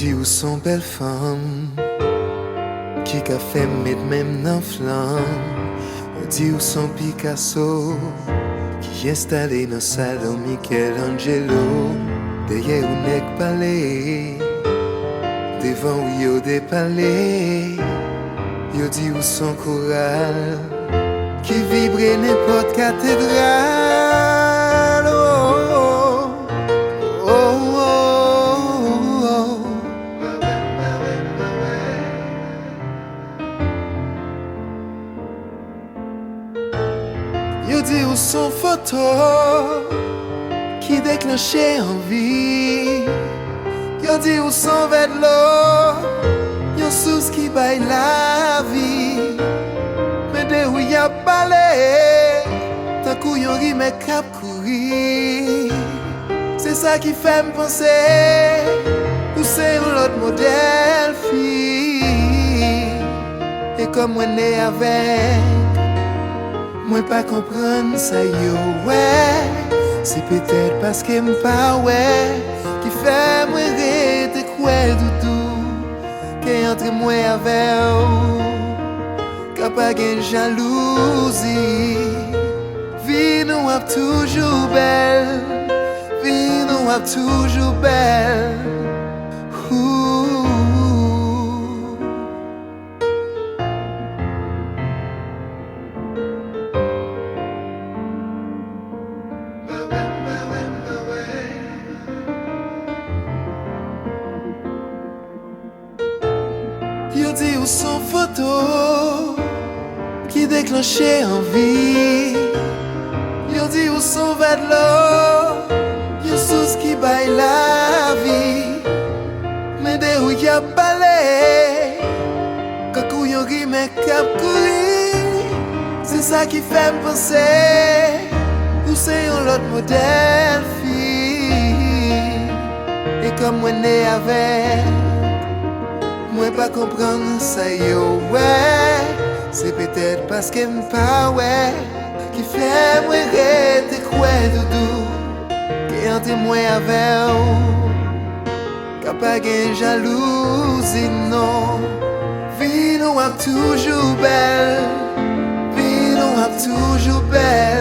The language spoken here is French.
Di ou son belle femme qui qu'a fait mettre même dans flamme. Di ou son Picasso qui installé dans salon Michelangelo. Derrière ou nèg palais, devant ou yo des palais. Yo di ou son choral qui vibre n'importe cathédrale. Oh, oh, oh, oh, oh. Yo di ou son photo qui déclenchait envie. Yo di ou son vêtement, yon sous qui baille la vie. Mais de où y a parlé, tant qu'on yon rime cap courir. C'est ça qui fait me penser, ou c'est l'autre modèle fille. Et comme on est avec, moi pas comprendre ça yo ouais. C'est peut-être parce que m'pas ouais qui fait moi rester quoi doudou. Qu'est entre moi avec ou qu'a pas de jalousie. Vie nous a toujours belle, vie nous a toujours belle. Ouh. Yo di ou son photo qui déclenchait envie. Yo di ou son vêtement, yo sous qui baille la vie. Mais de où y a balé, quand yon rime cap courir. C'est ça qui fait me penser, ou c'est un autre modèle fille. Et comme on est avec, moi pas comprendre ça yo ouais. C'est peut-être parce que m'pas ouais qui fait moi rester quoi doudou. Qui entre moi avec ou qu'a pas de jalousie non. Vie nous a toujours belle, vie nous a toujours belle.